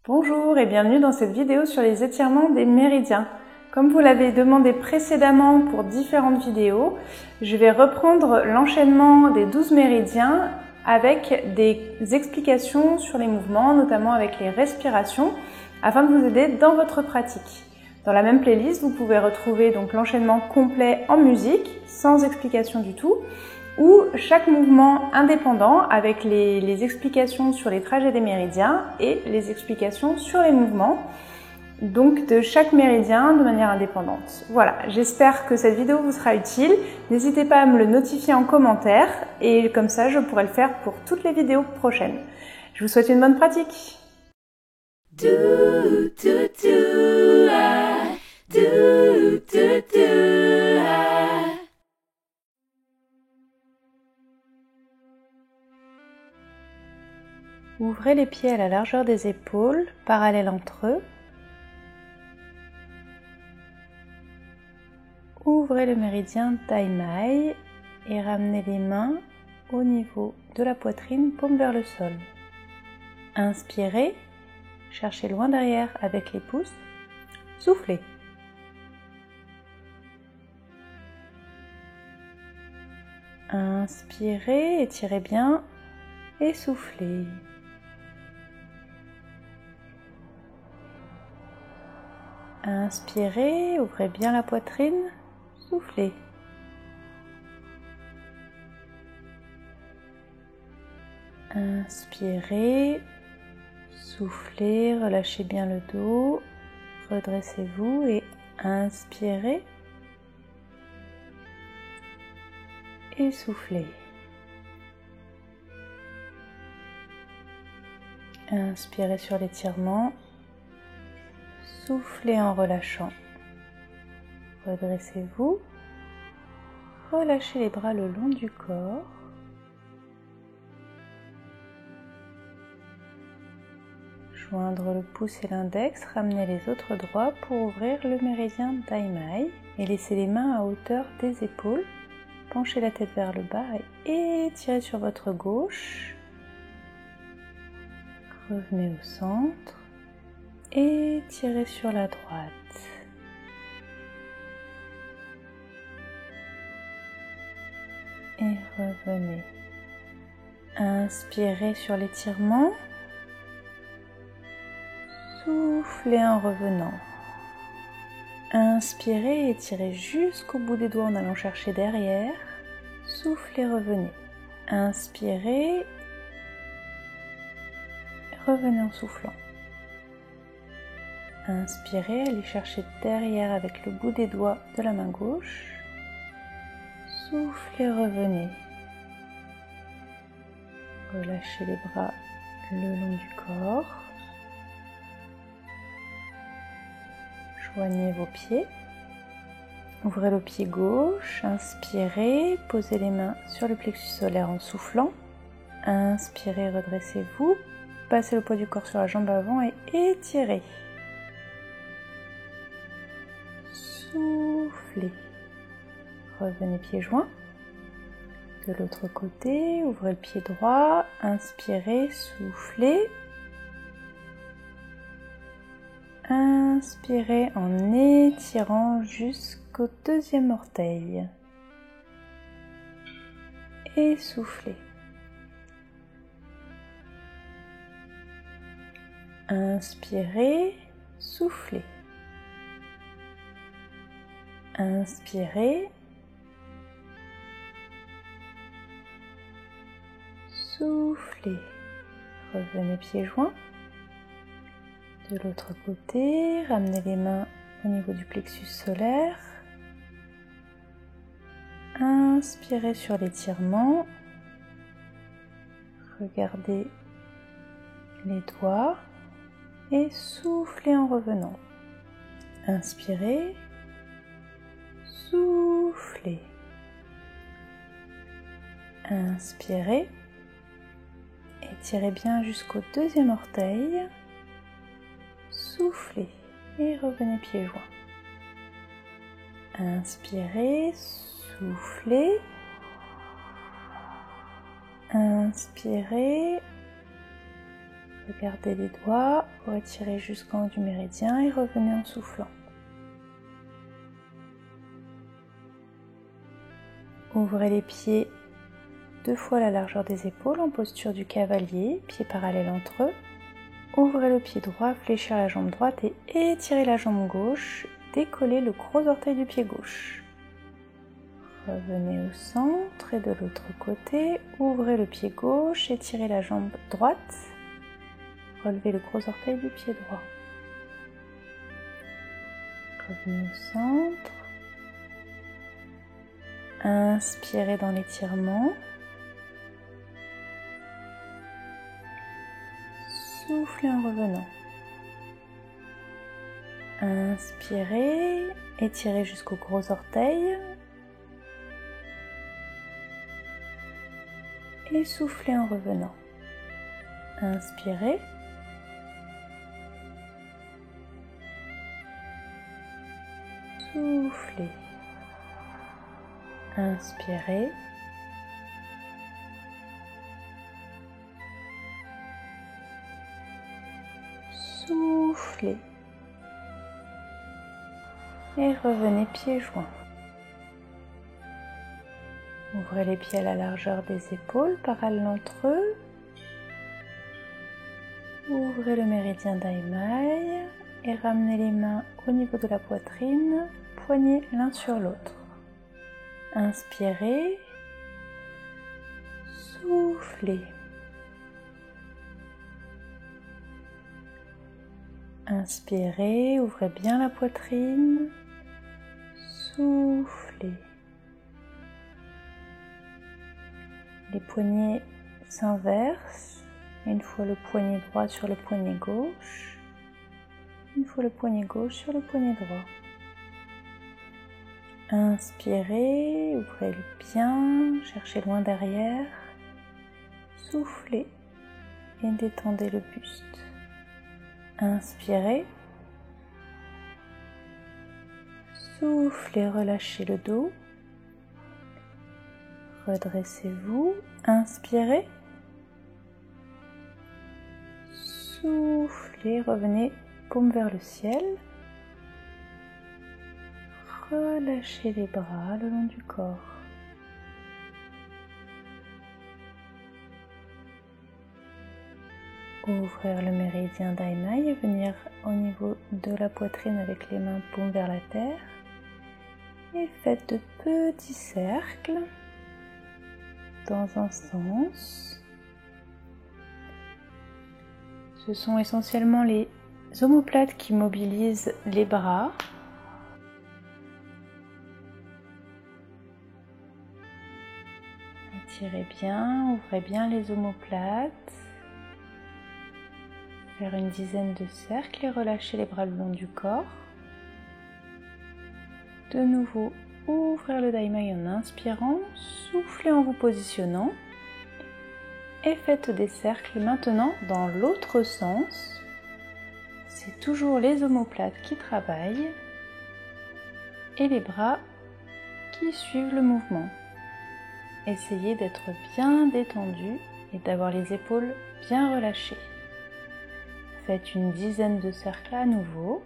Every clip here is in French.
Bonjour et bienvenue dans cette vidéo sur les étirements des méridiens. Comme vous l'avez demandé précédemment pour différentes vidéos, je vais reprendre l'enchaînement des 12 méridiens avec des explications sur les mouvements, notamment avec les respirations, afin de vous aider dans votre pratique. Dans la même playlist, vous pouvez retrouver donc l'enchaînement complet en musique, sans explication du tout, ou chaque mouvement indépendant avec les explications sur les trajets des méridiens et les explications sur les mouvements, donc de chaque méridien de manière indépendante. Voilà, j'espère que cette vidéo vous sera utile. N'hésitez pas à me le notifier en commentaire et comme ça je pourrai le faire pour toutes les vidéos prochaines. Je vous souhaite une bonne pratique. Ouvrez les pieds à la largeur des épaules, parallèles entre eux. Ouvrez le méridien Daimai et ramenez les mains au niveau de la poitrine, paume vers le sol. Inspirez, cherchez loin derrière avec les pouces. Soufflez. Inspirez, étirez bien et soufflez. Inspirez, ouvrez bien la poitrine, soufflez. Inspirez, soufflez, relâchez bien le dos, redressez-vous et inspirez et soufflez. Inspirez sur l'étirement. Soufflez en relâchant. Redressez-vous. Relâchez les bras le long du corps. Joindre le pouce et l'index, ramenez les autres doigts pour ouvrir le méridien Daimai et laissez les mains à hauteur des épaules. Penchez la tête vers le bas et étirez sur votre gauche. Revenez au centre. Et tirez sur la droite. Et revenez. Inspirez sur l'étirement. Soufflez en revenant. Inspirez et étirez jusqu'au bout des doigts en allant chercher derrière. Soufflez, revenez. Inspirez. Revenez en soufflant. Inspirez, allez chercher derrière avec le bout des doigts de la main gauche. Soufflez, revenez. Relâchez les bras le long du corps. Joignez vos pieds. Ouvrez le pied gauche. Inspirez, posez les mains sur le plexus solaire en soufflant. Inspirez, redressez-vous. Passez le poids du corps sur la jambe avant et étirez. Soufflez. Revenez pieds joints. De l'autre côté, ouvrez le pied droit. Inspirez, soufflez. Inspirez en étirant jusqu'au deuxième orteil. Et soufflez. Inspirez, soufflez. Inspirez. Soufflez. Revenez pieds joints. De l'autre côté, ramenez les mains au niveau du plexus solaire. Inspirez sur l'étirement. Regardez les doigts et soufflez en revenant. Inspirez. Soufflez. Inspirez. Étirez bien jusqu'au deuxième orteil. Soufflez et revenez pieds joints. Inspirez, soufflez. Inspirez, Regardez les doigts, retirez jusqu'en haut du méridien et revenez en soufflant. Ouvrez les pieds 2 fois la largeur des épaules en posture du cavalier, pieds parallèles entre eux. Ouvrez le pied droit, fléchir la jambe droite et étirez la jambe gauche, décollez le gros orteil du pied gauche. Revenez au centre et de l'autre côté, ouvrez le pied gauche, étirez la jambe droite, relevez le gros orteil du pied droit. Revenez au centre. Inspirez dans l'étirement. Soufflez en revenant. Inspirez, étirez jusqu'au gros orteil. Et soufflez en revenant. Inspirez. Soufflez. Inspirez. Soufflez. Et revenez pieds joints. Ouvrez les pieds à la largeur des épaules, parallèles entre eux. Ouvrez le méridien d'Aïmaï et ramenez les mains au niveau de la poitrine, poignets l'un sur l'autre. Inspirez, soufflez. Inspirez, ouvrez bien la poitrine, soufflez. Les poignets s'inversent, une fois le poignet droit sur le poignet gauche, une fois le poignet gauche sur le poignet droit. Inspirez, ouvrez-le bien, cherchez loin derrière, soufflez et détendez le buste. Inspirez, soufflez, relâchez le dos. Redressez-vous, inspirez, soufflez, revenez paume vers le ciel, relâchez les bras le long du corps. Ouvrir le méridien d'Aïmaï et venir au niveau de la poitrine avec les mains paume vers la terre et faites de petits cercles dans un sens. Ce sont essentiellement les omoplates qui mobilisent les bras. Étirez bien, ouvrez bien les omoplates. Faire une dizaine de cercles et relâchez les bras le long du corps. De nouveau, ouvrir le d'Aïmaï en inspirant, soufflez en vous positionnant et faites des cercles maintenant dans l'autre sens. C'est toujours les omoplates qui travaillent et les bras qui suivent le mouvement. Essayez d'être bien détendu et d'avoir les épaules bien relâchées. Faites une dizaine de cercles à nouveau.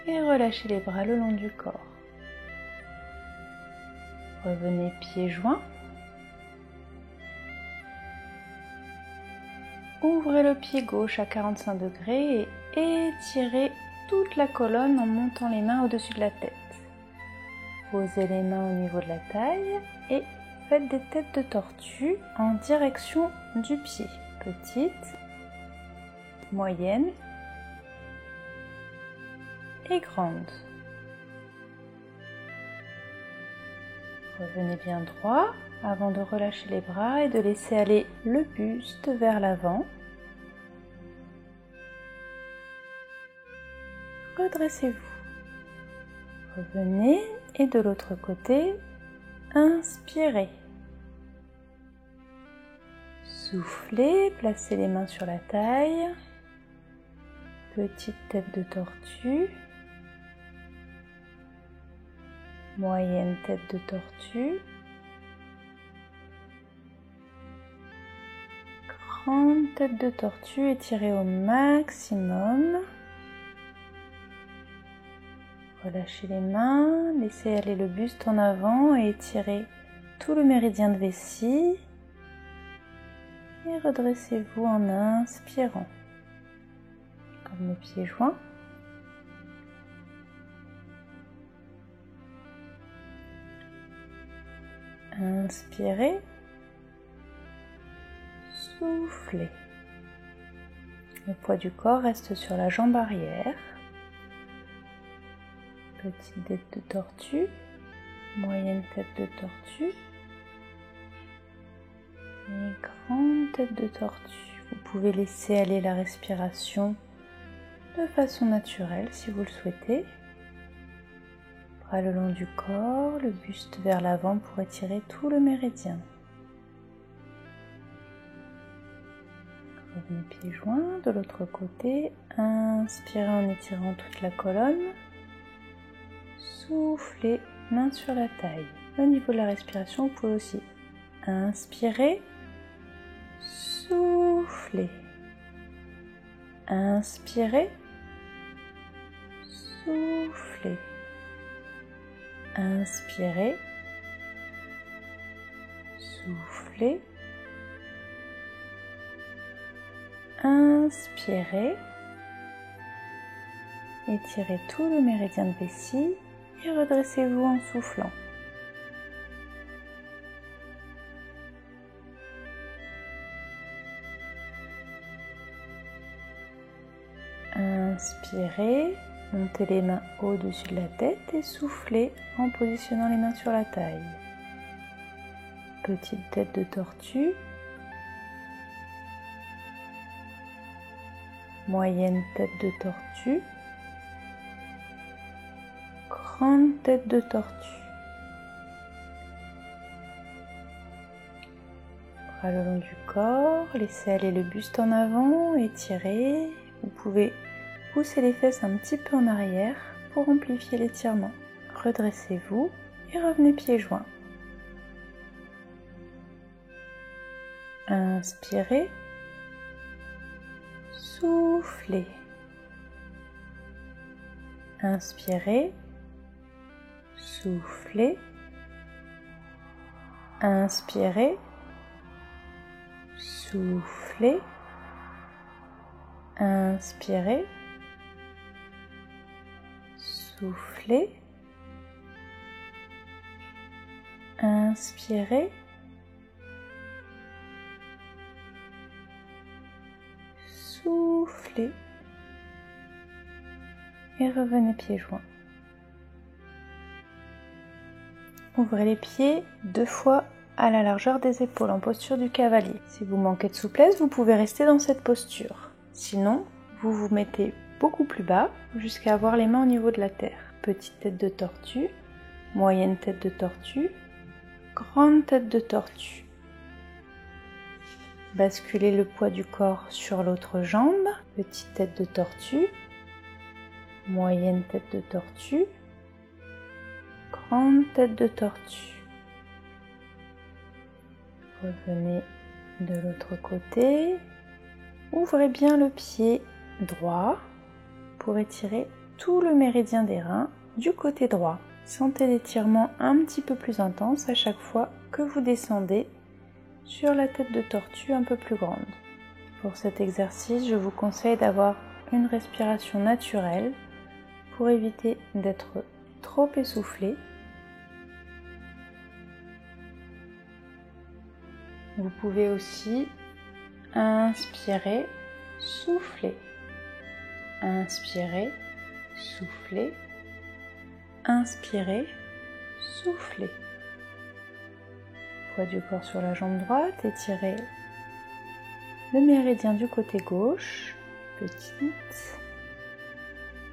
Et relâchez les bras le long du corps. Revenez pieds joints. Ouvrez le pied gauche à 45 degrés et étirez toute la colonne en montant les mains au-dessus de la tête. Posez les mains au niveau de la taille et faites des têtes de tortue en direction du pied. Petite, moyenne et grande. Revenez bien droit avant de relâcher les bras et de laisser aller le buste vers l'avant. Redressez-vous. Revenez et de l'autre côté, inspirez. Soufflez, placez les mains sur la taille. Petite tête de tortue. Moyenne tête de tortue. grande tête de tortue, étirez au maximum. Relâchez les mains, laissez aller le buste en avant et étirez tout le méridien de vessie. Et redressez-vous en inspirant, comme les pieds joints. Inspirez, soufflez. Le poids du corps reste sur la jambe arrière. Petite tête de tortue, moyenne tête de tortue et grande tête de tortue. Vous pouvez laisser aller la respiration de façon naturelle si vous le souhaitez. Bras le long du corps, le buste vers l'avant pour étirer tout le méridien. Revenez pieds joints de l'autre côté. Inspirez en étirant toute la colonne. Soufflez, main sur la taille. Au niveau de la respiration, vous pouvez aussi inspirer, souffler. Inspirez, soufflez. Inspirez, soufflez. Inspirez. Étirez tout le méridien de vessie et redressez-vous en soufflant. Inspirez, montez les mains au-dessus de la tête et soufflez en positionnant les mains sur la taille. Petite tête de tortue. Moyenne tête de tortue. Grande tête de tortue. Bras le long du corps, laissez aller le buste en avant, étirez. Vous pouvez pousser les fesses un petit peu en arrière pour amplifier l'étirement. Redressez-vous et revenez pieds joints. Inspirez. Soufflez. Inspirez. Soufflez. Inspirez. Soufflez. Inspirez. Soufflez. Inspirez. Soufflez. Et revenez pieds joints. Ouvrez les pieds 2 fois à la largeur des épaules en posture du cavalier. Si vous manquez de souplesse, vous pouvez rester dans cette posture. Sinon, vous vous mettez beaucoup plus bas jusqu'à avoir les mains au niveau de la terre. Petite tête de tortue, moyenne tête de tortue, grande tête de tortue. Basculez le poids du corps sur l'autre jambe. Petite tête de tortue, moyenne tête de tortue, grande tête de tortue. Revenez de l'autre côté. Ouvrez bien le pied droit pour étirer tout le méridien des reins du côté droit. Sentez l'étirement un petit peu plus intense à chaque fois que vous descendez sur la tête de tortue un peu plus grande. Pour cet exercice, je vous conseille d'avoir une respiration naturelle pour éviter d'être trop essoufflé. Vous pouvez aussi inspirer, souffler. Inspirez, soufflez. Inspirez, soufflez. Poids du corps sur la jambe droite, étirez le méridien du côté gauche. Petite,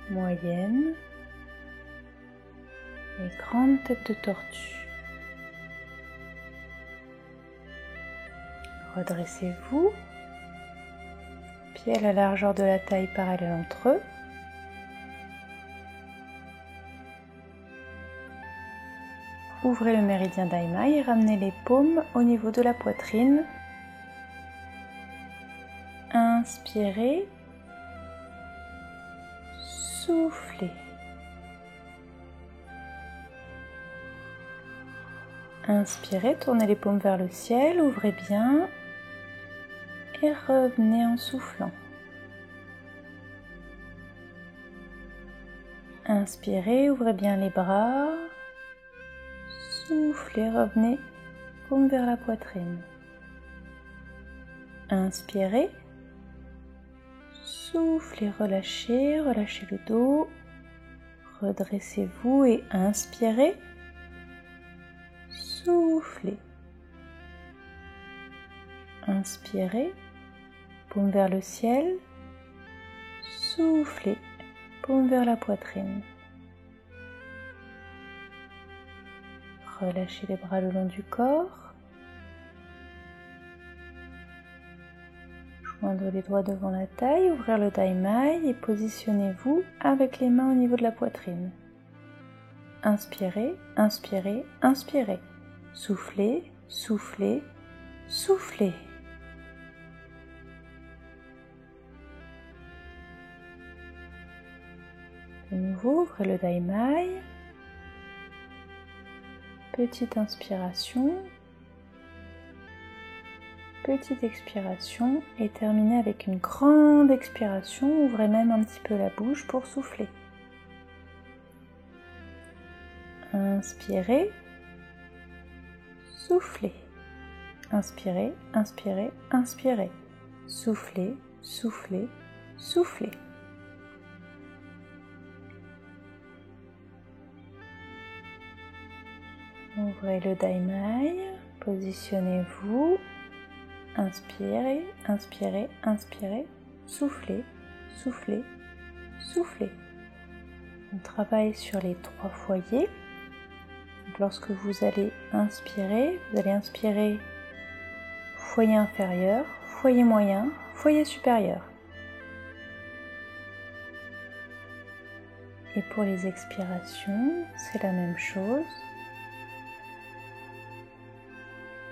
moyenne et grande tête de tortue. Redressez-vous, pieds à la largeur de la taille parallèle entre eux. Ouvrez le méridien d'Aïma et ramenez les paumes au niveau de la poitrine. inspirez, soufflez. Inspirez, tournez les paumes vers le ciel, ouvrez bien et revenez en soufflant. Inspirez, ouvrez bien les bras, soufflez, revenez, paume vers la poitrine. Inspirez, soufflez, relâchez, relâchez le dos, redressez-vous et inspirez, soufflez. Inspirez, paume vers le ciel, soufflez, paume vers la poitrine. Relâchez les bras le long du corps. Joindre les doigts devant la taille, ouvrir le Daimai et positionnez-vous avec les mains au niveau de la poitrine. Inspirez, inspirez, inspirez. Soufflez, soufflez, soufflez. De nouveau, ouvrez le Daimai. Petite inspiration. Petite expiration et terminez avec une grande expiration. Ouvrez même un petit peu la bouche pour souffler. Inspirez. Soufflez. Inspirez, inspirez, inspirez. Soufflez, soufflez, soufflez. Ouvrez le Daimai, positionnez-vous, inspirez, inspirez, inspirez, soufflez, soufflez, soufflez. On travaille sur les 3 foyers. Donc, lorsque vous allez inspirer foyer inférieur, foyer moyen, foyer supérieur. Et pour les expirations, c'est la même chose.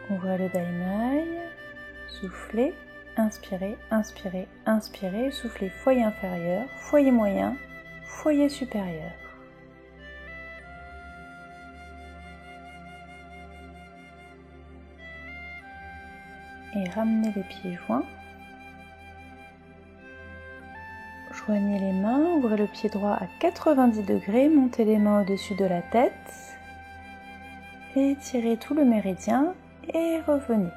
Ouvrez le Daimai, soufflez, inspirez, inspirez, inspirez, soufflez foyer inférieur, foyer moyen, foyer supérieur. Et ramenez les pieds joints. Joignez les mains, ouvrez le pied droit à 90 degrés, montez les mains au-dessus de la tête. Étirez tout le méridien. Et revenez.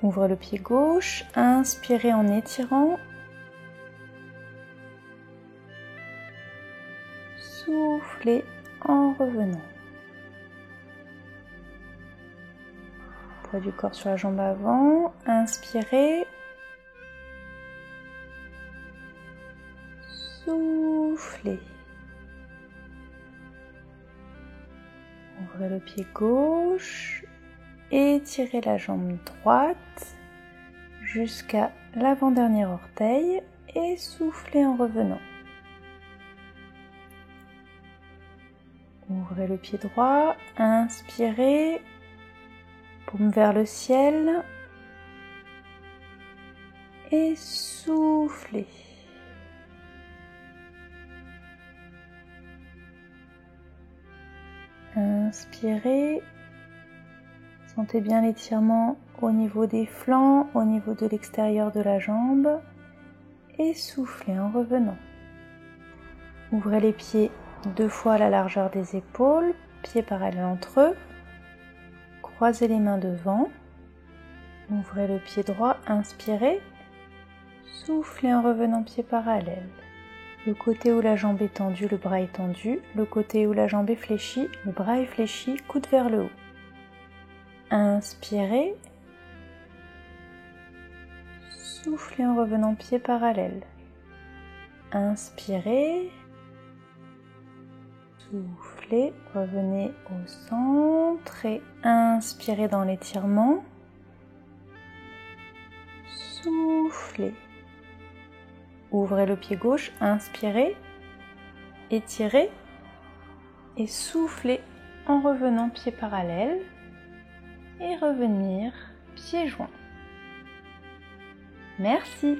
Ouvrez le pied gauche, inspirez en étirant. Soufflez en revenant. Poids du corps sur la jambe avant, inspirez. Soufflez. Ouvrez le pied gauche, étirez la jambe droite jusqu'à l'avant-dernier orteil et soufflez en revenant. Ouvrez le pied droit, inspirez, paume vers le ciel et soufflez. Inspirez, sentez bien l'étirement au niveau des flancs, au niveau de l'extérieur de la jambe et soufflez en revenant. Ouvrez les pieds 2 fois à la largeur des épaules, pieds parallèles entre eux, croisez les mains devant, ouvrez le pied droit, inspirez, soufflez en revenant pieds parallèles. Le côté où la jambe est tendue, le bras est tendu. Le côté où la jambe est fléchie, le bras est fléchi, coude vers le haut. Inspirez. Soufflez en revenant pieds parallèles. Inspirez. Soufflez. Revenez au centre et inspirez dans l'étirement. Soufflez. Ouvrez le pied gauche, inspirez, étirez et soufflez en revenant pieds parallèles et revenir pieds joints. Merci.